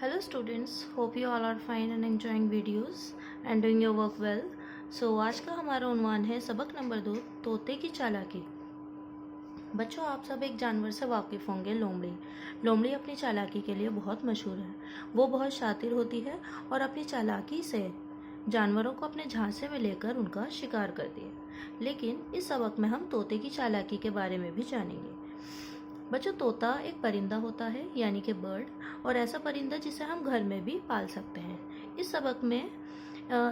Hello students, hope you all are fine and enjoying videos and doing your work well. So आज का हमारा उन्वान है सबक number 2 तोते की चालाकी। बच्चों, आप सब एक जानवर से वाकिफ़ होंगे, लोमड़ी। लोमड़ी अपनी चालाकी के लिए बहुत मशहूर है। वो बहुत शातिर होती है और अपनी चालाकी से जानवरों को अपने झांसे में लेकर उनका शिकार करती है। लेकिन इस सबक में हम तोते की चालाकी के बारे में भी जानेंगे। बच्चों, तोता एक परिंदा होता है, यानी कि बर्ड, और ऐसा परिंदा जिसे हम घर में भी पाल सकते हैं। इस सबक में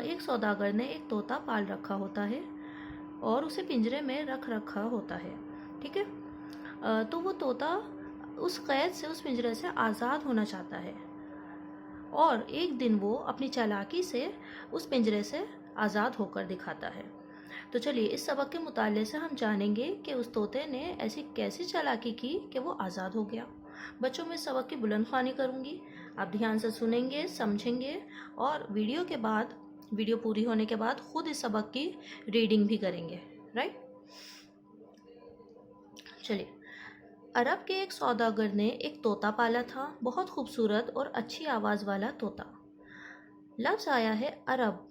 एक सौदागर ने एक तोता पाल रखा होता है और उसे पिंजरे में रख रखा होता है। ठीक है। तो वो तोता उस कैद से, उस पिंजरे से आज़ाद होना चाहता है और एक दिन वो अपनी चालाकी से उस पिंजरे से आज़ाद होकर दिखाता है। तो चलिए, इस सबक के मुताले से हम जानेंगे कि उस तोते ने ऐसी कैसी चालाकी की कि वो आज़ाद हो गया। बच्चों, मैं सबक की बुलंद ख्वानी करूँगी, आप ध्यान से सुनेंगे, समझेंगे और वीडियो पूरी होने के बाद खुद इस सबक की रीडिंग भी करेंगे। राइट। चलिए, अरब के एक सौदागर ने एक तोता पाला था, बहुत खूबसूरत और अच्छी आवाज़ वाला तोता। लफ्ज़ आया है अरब।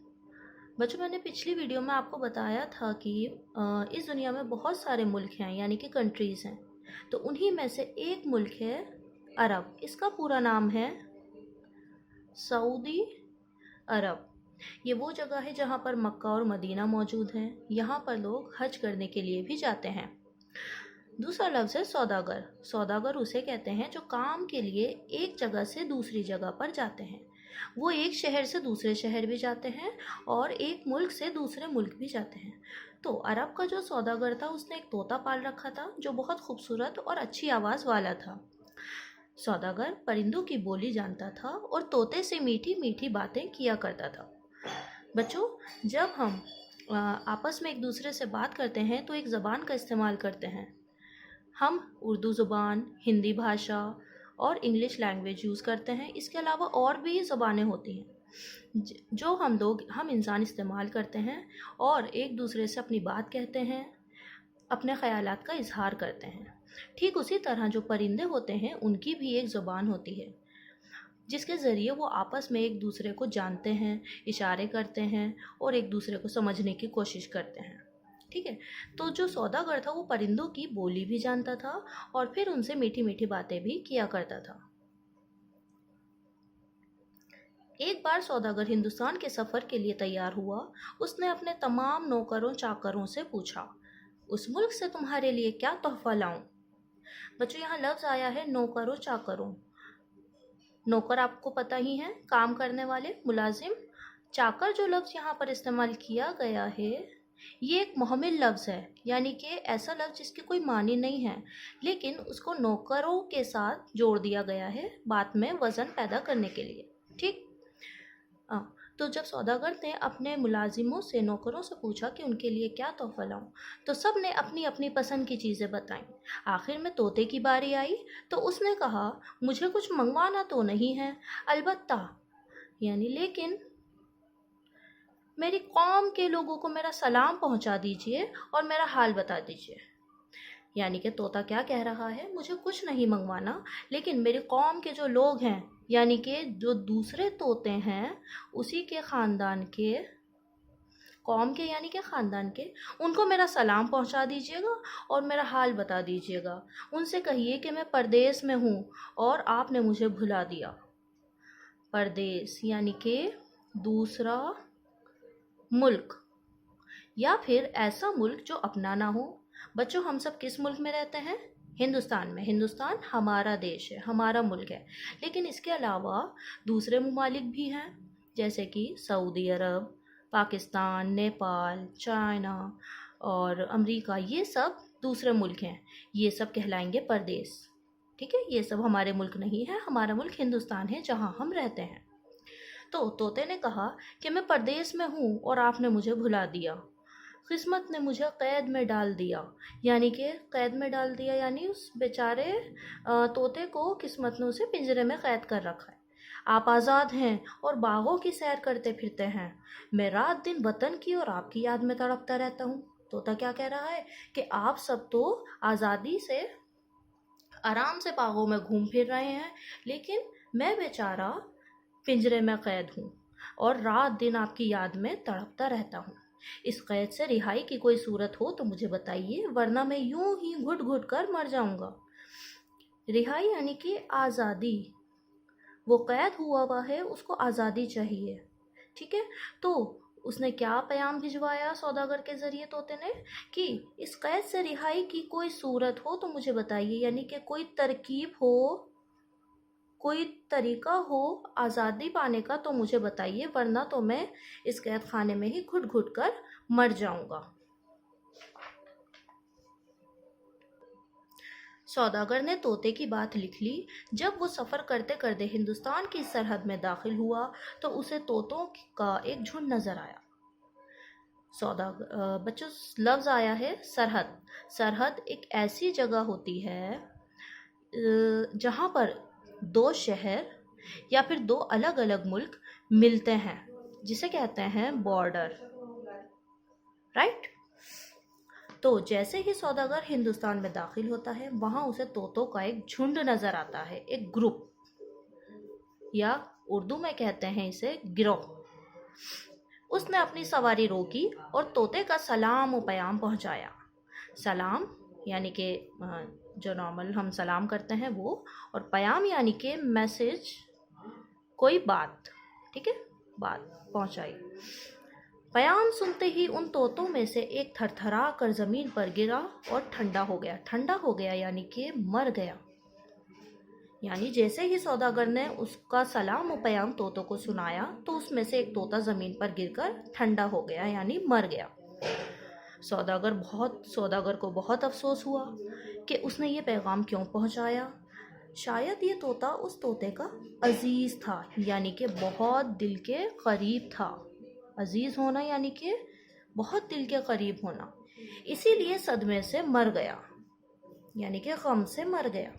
बच्चों, मैंने पिछली वीडियो में आपको बताया था कि इस दुनिया में बहुत सारे मुल्क हैं, यानी कि कंट्रीज़ हैं। तो उन्हीं में से एक मुल्क है अरब। इसका पूरा नाम है सऊदी अरब। ये वो जगह है जहाँ पर मक्का और मदीना मौजूद हैं। यहाँ पर लोग हज करने के लिए भी जाते हैं। दूसरा लफ्ज़ है सौदागर। सौदागर उसे कहते हैं जो काम के लिए एक जगह से दूसरी जगह पर जाते हैं। वो एक शहर से दूसरे शहर भी जाते हैं और एक मुल्क से दूसरे मुल्क भी जाते हैं। तो अरब का जो सौदागर था, उसने एक तोता पाल रखा था जो बहुत खूबसूरत और अच्छी आवाज़ वाला था। सौदागर परिंदों की बोली जानता था और तोते से मीठी मीठी बातें किया करता था। बच्चों, जब हम आपस में एक दूसरे से बात करते हैं तो एक ज़बान का इस्तेमाल करते हैं। हम उर्दू ज़ुबान, हिंदी भाषा और इंग्लिश लैंग्वेज यूज़ करते हैं। इसके अलावा और भी ज़बानें होती हैं जो हम इंसान इस्तेमाल करते हैं और एक दूसरे से अपनी बात कहते हैं, अपने ख़यालात का इजहार करते हैं। ठीक उसी तरह जो परिंदे होते हैं, उनकी भी एक ज़ुबान होती है जिसके ज़रिए वो आपस में एक दूसरे को जानते हैं, इशारे करते हैं और एक दूसरे को समझने की कोशिश करते हैं। ठीक है। तो जो सौदागर था वो परिंदों की बोली भी जानता था और फिर उनसे मीठी मीठी बातें भी किया करता था। एक बार सौदागर हिंदुस्तान के सफ़र के लिए तैयार हुआ। उसने अपने तमाम नौकरों चाकरों से पूछा, उस मुल्क से तुम्हारे लिए क्या तोहफा लाऊं? बच्चों, यहाँ लफ्ज़ आया है नौकरों चाकरों। नौकर आपको पता ही है, काम करने वाले, मुलाजिम। चाकर जो लफ्ज़ यहाँ पर इस्तेमाल किया गया है, ये एक मुहम्मिल लफ्ज़ है, यानी कि ऐसा लफ्ज़ जिसकी कोई मानी नहीं है, लेकिन उसको नौकरों के साथ जोड़ दिया गया है बात में वज़न पैदा करने के लिए। ठीक। तो जब सौदागर ने अपने मुलाजिमों से, नौकरों से पूछा कि उनके लिए क्या तोहफा लाऊं, तो सब ने अपनी अपनी पसंद की चीज़ें बताईं। आखिर में तोते की बारी आई तो उसने कहा, मुझे कुछ मंगवाना तो नहीं है, अलबत्ता लेकिन मेरी कौम के लोगों को मेरा सलाम पहुंचा दीजिए और मेरा हाल बता दीजिए। यानी कि तोता क्या कह रहा है, मुझे कुछ नहीं मंगवाना, लेकिन मेरी कौम के जो लोग हैं, यानी कि जो दूसरे तोते हैं, उसी के ख़ानदान के, कौम के यानी कि ख़ानदान के, उनको मेरा सलाम पहुंचा दीजिएगा और मेरा हाल बता दीजिएगा। उनसे कहिए कि मैं परदेश में हूँ और आपने मुझे भुला दिया। परदेश यानी कि दूसरा मुल्क या फिर ऐसा मुल्क जो अपना ना हो। बच्चों, हम सब किस मुल्क में रहते हैं? हिंदुस्तान में। हिंदुस्तान हमारा देश है, हमारा मुल्क है। लेकिन इसके अलावा दूसरे ममालिक भी हैं, जैसे कि सऊदी अरब, पाकिस्तान, नेपाल, चाइना और अमेरिका। ये सब दूसरे मुल्क हैं। ये सब कहलाएंगे परदेश। ठीक है। ये सब हमारे मुल्क नहीं है। हमारा मुल्क हिंदुस्तान है, जहाँ हम रहते हैं। तो तोते ने कहा कि मैं परदेश में हूँ और आपने मुझे भुला दिया। किस्मत ने मुझे कैद में डाल दिया। यानी कि कैद में डाल दिया यानी उस बेचारे तोते को किस्मत ने उसे पिंजरे में कैद कर रखा है। आप आज़ाद हैं और बागों की सैर करते फिरते हैं। मैं रात दिन वतन की और आपकी याद में तड़पता रहता हूँ। तोता क्या कह रहा है कि आप सब तो आज़ादी से आराम से बागों में घूम फिर रहे हैं, लेकिन میں بیچارہ پنجرے میں قید ہوں اور رات دن آپ کی یاد میں تڑپتا رہتا ہوں۔ اس قید سے رہائی کی کوئی صورت ہو تو مجھے بتائیے، ورنہ میں یوں ہی گھٹ گھٹ کر مر جاؤں گا۔ رہائی یعنی کہ آزادی، وہ قید ہوا ہے، اس کو آزادی چاہیے، ٹھیک ہے؟ تو اس نے کیا پیام بھجوایا سوداگر کے ذریعے طوطے نے کہ اس قید سے رہائی کی کوئی صورت ہو تو مجھے بتائیے، یعنی کہ کوئی ترکیب ہو، کوئی طریقہ ہو آزادی پانے کا تو مجھے بتائیے، ورنہ تو میں اس قید خانے میں ہی گھٹ گھٹ کر مر جاؤں گا۔ سوداگر نے طوطے کی بات لکھ لی۔ جب وہ سفر کرتے کرتے ہندوستان کی سرحد میں داخل ہوا تو اسے طوطوں کا ایک جھنڈ نظر آیا۔ بچوں، لفظ آیا ہے سرحد۔ سرحد ایک ایسی جگہ ہوتی ہے جہاں پر دو شہر یا پھر دو الگ الگ ملک ملتے ہیں، جسے کہتے ہیں بارڈر، رائٹ؟ تو جیسے ہی سوداگر ہندوستان میں داخل ہوتا ہے، وہاں اسے طوطوں کا ایک جھنڈ نظر آتا ہے، ایک گروپ، یا اردو میں کہتے ہیں اسے گروہ۔ اس نے اپنی سواری روکی اور طوطے کا سلام و پیام پہنچایا۔ سلام یعنی کہ جو نارمل ہم سلام کرتے ہیں وہ، اور پیام یعنی کہ میسج، کوئی بات، ٹھیک ہے، بات پہنچائی۔ پیام سنتے ہی ان طوطوں میں سے ایک تھر تھرا کر زمین پر گرا اور ٹھنڈا ہو گیا۔ ٹھنڈا ہو گیا یعنی کہ مر گیا۔ یعنی جیسے ہی سوداگر نے اس کا سلام و پیام طوطوں کو سنایا تو اس میں سے ایک طوطا زمین پر گر کر ٹھنڈا ہو گیا، یعنی مر گیا۔ سوداگر کو بہت افسوس ہوا کہ اس نے یہ پیغام کیوں پہنچایا۔ شاید یہ طوطا اس طوطے کا عزیز تھا، یعنی کہ بہت دل کے قریب تھا۔ عزیز ہونا یعنی کہ بہت دل کے قریب ہونا، اسی لیے صدمے سے مر گیا، یعنی کہ غم سے مر گیا۔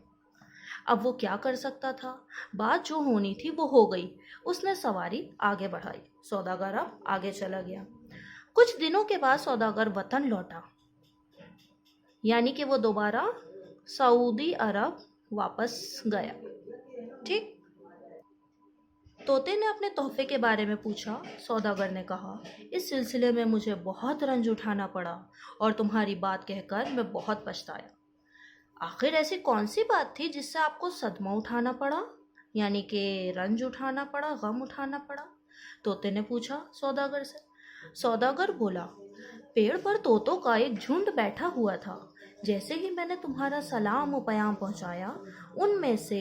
اب وہ کیا کر سکتا تھا؟ بات جو ہونی تھی وہ ہو گئی۔ اس نے سواری آگے بڑھائی۔ سوداگر اب آگے چلا گیا۔ کچھ دنوں کے بعد سوداگر وطن لوٹا، یعنی کہ وہ دوبارہ سعودی عرب واپس گیا، ٹھیک؟ طوطے نے اپنے تحفے کے بارے میں پوچھا۔ سوداگر نے کہا، اس سلسلے میں مجھے بہت رنج اٹھانا پڑا اور تمہاری بات کہہ کر میں بہت پچھتایا۔ آخر ایسی کون سی بات تھی جس سے آپ کو صدمہ اٹھانا پڑا، یعنی کہ رنج اٹھانا پڑا، غم اٹھانا پڑا؟ طوطے نے پوچھا سوداگر سے۔ سوداگر بولا، پیڑ پر طوطوں کا ایک جھنڈ بیٹھا ہوا تھا۔ جیسے ہی میں نے تمہارا سلام و پیام پہنچایا، ان میں سے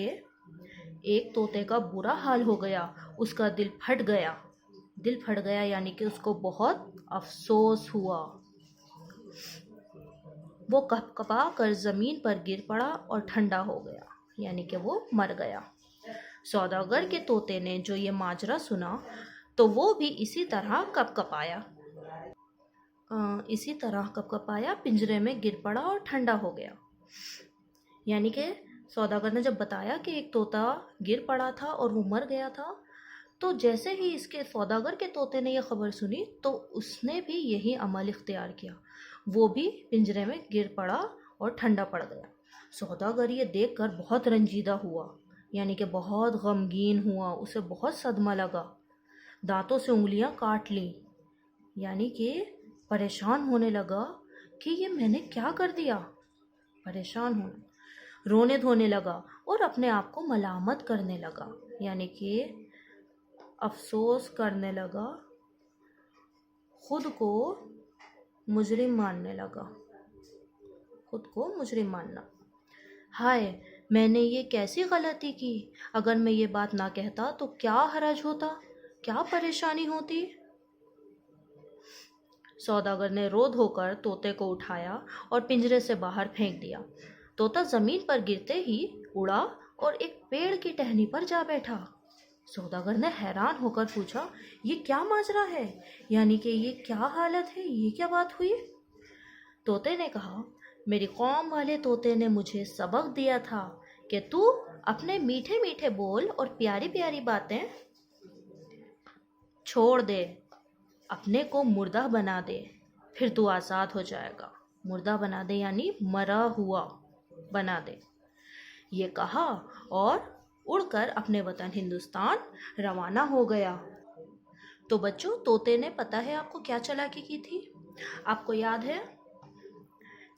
ایک طوطے کا برا حال ہو گیا، اس کا دل پھٹ گیا۔ دل پھٹ گیا یعنی کہ اس کو بہت افسوس ہوا۔ وہ کپ کپا کر زمین پر گر پڑا اور ٹھنڈا ہو گیا، یعنی کہ وہ مر گیا۔ سوداگر کے طوطے نے جو یہ ماجرا سنا تو وہ بھی اسی طرح کپ کپایا، پنجرے میں گر پڑا اور ٹھنڈا ہو گیا۔ یعنی کہ سوداگر نے جب بتایا کہ ایک طوطا گر پڑا تھا اور وہ مر گیا تھا، تو جیسے ہی اس کے سوداگر کے طوطے نے یہ خبر سنی تو اس نے بھی یہی عمل اختیار کیا، وہ بھی پنجرے میں گر پڑا اور ٹھنڈا پڑ گیا۔ سوداگر یہ دیکھ کر بہت رنجیدہ ہوا، یعنی کہ بہت غمگین ہوا، اسے بہت صدمہ لگا، دانتوں سے انگلیاں کاٹ لیں، یعنی کہ پریشان ہونے لگا کہ یہ میں نے کیا کر دیا۔ پریشان ہونا، رونے دھونے لگا اور اپنے آپ کو ملامت کرنے لگا، یعنی کہ افسوس کرنے لگا، خود کو مجرم ماننے لگا، خود کو مجرم ماننا۔ ہائے، میں نے یہ کیسی غلطی کی، اگر میں یہ بات نہ کہتا تو کیا حرج ہوتا، کیا پریشانی ہوتی۔ سوداگر نے رو دھو کر طوطے کو اٹھایا اور پنجرے سے باہر پھینک دیا۔ طوطا زمین پر گرتے ہی اڑا اور ایک پیڑ کی ٹہنی پر جا بیٹھا۔ سوداگر نے حیران ہو کر پوچھا، یہ کیا ماجرا ہے، یعنی کہ یہ کیا حالت ہے، یہ کیا بات ہوئی؟ طوطے نے کہا، میری قوم والے طوطے نے مجھے سبق دیا تھا کہ تو اپنے میٹھے میٹھے بول اور پیاری پیاری باتیں چھوڑ دے، اپنے کو مردہ بنا دے، پھر تو آزاد ہو جائے گا۔ مردہ بنا دے یعنی مرا ہوا بنا دے۔ یہ کہا اور उड़ कर अपने वतन हिंदुस्तान रवाना हो गया। तो बच्चों, तोते ने पता है आपको क्या चालाकी की थी? आपको याद है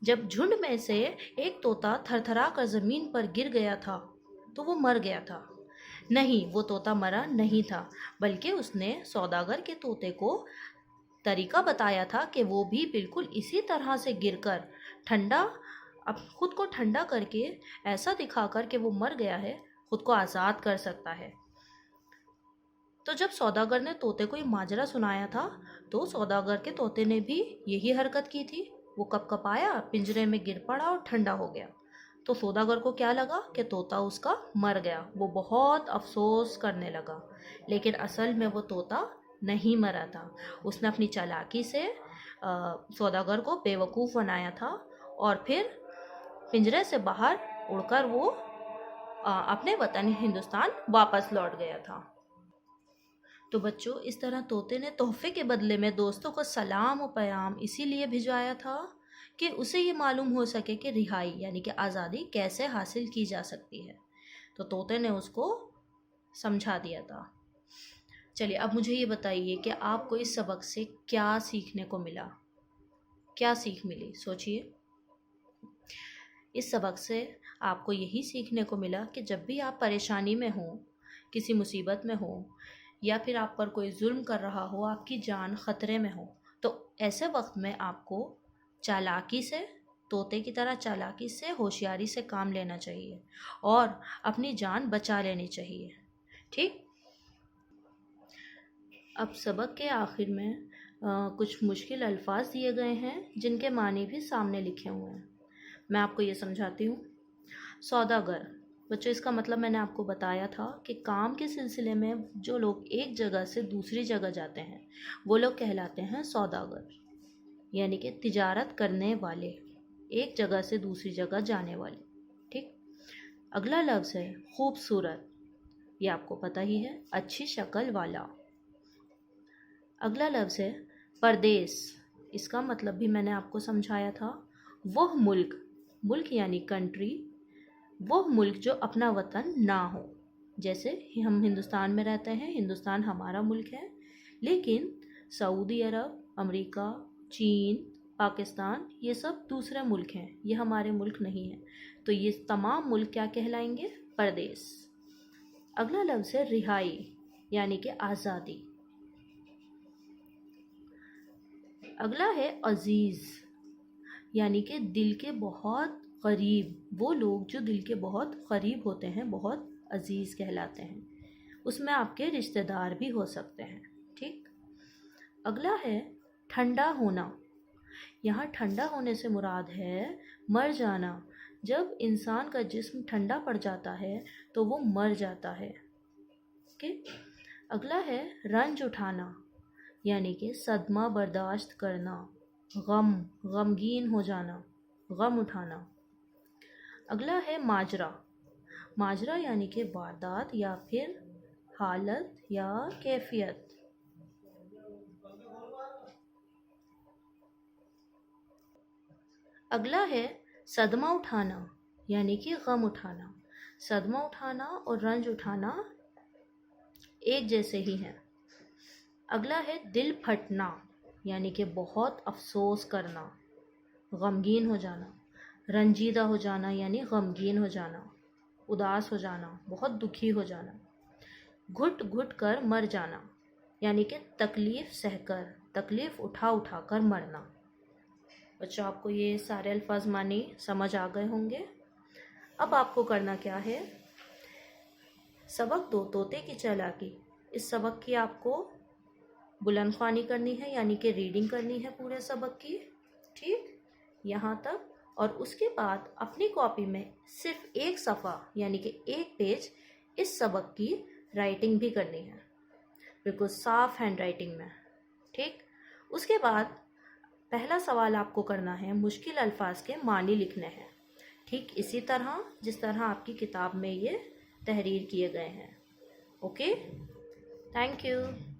जब झुंड में से एक तोता थरथरा कर जमीन पर गिर गया था तो वो मर गया था? नहीं, वो तोता मरा नहीं था, बल्कि उसने सौदागर के तोते को तरीका बताया था कि वो भी बिल्कुल इसी तरह से गिरकर ठंडा अब खुद को ठंडा करके ऐसा दिखाकर कि वो मर गया है, खुद को आज़ाद कर सकता है। तो जब सौदागर ने तोते को ये माजरा सुनाया था तो सौदागर के तोते ने भी यही हरकत की थी। वो कपकपाया, पिंजरे में गिर पड़ा और ठंडा हो गया। तो सौदागर को क्या लगा कि तोता उसका मर गया। वो बहुत अफसोस करने लगा, लेकिन असल में वो तोता नहीं मरा था। उसने अपनी चालाकी से सौदागर को बेवकूफ़ बनाया था और फिर पिंजरे से बाहर उड़कर वो अपने वतन हिंदुस्तान वापस लौट गया था। तो बच्चों, इस तरह तोते ने तोहफे के बदले में दोस्तों को सलाम और पैगाम इसीलिए भिजवाया था कि उसे ये मालूम हो सके कि रिहाई यानी कि आज़ादी कैसे हासिल की जा सकती है। तो तोते ने उसको समझा दिया था। चलिए, अब मुझे ये बताइए कि आपको इस सबक से क्या सीखने को मिला? क्या सीख मिली? सोचिए। इस सबक से आपको यही सीखने को मिला कि जब भी आप परेशानी में हो, किसी मुसीबत में हो, या फिर आप पर कोई जुल्म कर रहा हो, आपकी जान खतरे में हो, तो ऐसे वक्त में आपको चालाकी से, तोते की तरह चालाकी से, होशियारी से काम लेना चाहिए और अपनी जान बचा लेनी चाहिए। ठीक। अब सबक के आखिर में कुछ मुश्किल अल्फाज दिए गए हैं जिनके मानी भी सामने लिखे हुए हैं। मैं आपको ये समझाती हूँ। सौदागर, बच्चों इसका मतलब मैंने आपको बताया था कि काम के सिलसिले में जो लोग एक जगह से दूसरी जगह जाते हैं वो लोग कहलाते हैं सौदागर, यानी कि तिजारत करने वाले, एक जगह से दूसरी जगह जाने वाले। ठीक। अगला लफ्ज़ है खूबसूरत, ये आपको पता ही है, अच्छी शक्ल वाला। अगला लफ्ज़ है परदेस, इसका मतलब भी मैंने आपको समझाया था, वह मुल्क, मुल्क यानी कंट्री, वो मुल्क जो अपना वतन ना हो। जैसे हम हिंदुस्तान में रहते हैं, हिंदुस्तान हमारा मुल्क है, लेकिन सऊदी अरब, अमेरिका, चीन, पाकिस्तान, ये सब दूसरे मुल्क हैं, ये हमारे मुल्क नहीं है। तो ये तमाम मुल्क क्या कहलाएंगे? परदेश। अगला लफ्ज़ है रिहाई, यानी कि आज़ादी। अगला है अजीज़, यानी कि दिल के बहुत करीब, वो लोग जो दिल के बहुत करीब होते हैं, बहुत अजीज़ कहलाते हैं। उसमें आपके रिश्तेदार भी हो सकते हैं। ठीक। अगला है ठंडा होना, यहाँ ठंडा होने से मुराद है मर जाना। जब इंसान का जिस्म ठंडा पड़ जाता है तो वो मर जाता है। ओके। अगला है रंज उठाना, यानी कि सदमा बर्दाश्त करना, गमगीन हो जाना, गम उठाना। अगला है माजरा, माजरा यानी कि वारदात या फिर हालत या कैफियत। अगला है सदमा उठाना, यानी कि गम उठाना। सदमा उठाना और रंज उठाना एक जैसे ही हैं। अगला है दिल फटना, यानी कि बहुत अफसोस करना, गमगीन हो जाना। रंजीदा हो जाना यानी गमगीन हो जाना, उदास हो जाना, बहुत दुखी हो जाना। घुट घुट कर मर जाना, यानी कि तकलीफ़ सहकर, तकलीफ़ उठा उठा कर मरना। बच्चों, आपको ये सारे अल्फाज मानी समझ आ गए होंगे। अब आपको करना क्या है? सबक 2 तोते की चालाकी, इस सबक की आपको बुलंद ख्वानी करनी है, यानी कि रीडिंग करनी है पूरे सबक की। ठीक, यहाँ तक। और उसके बाद अपनी कॉपी में सिर्फ एक सफ़ा यानी कि एक पेज इस सबक की राइटिंग भी करनी है, बिल्कुल साफ हैंड राइटिंग में। ठीक। उसके बाद पहला सवाल आपको करना है, मुश्किल अल्फाज के मानी लिखने हैं, ठीक इसी तरह जिस तरह आपकी किताब में ये तहरीर किए गए हैं। Okay, thank you.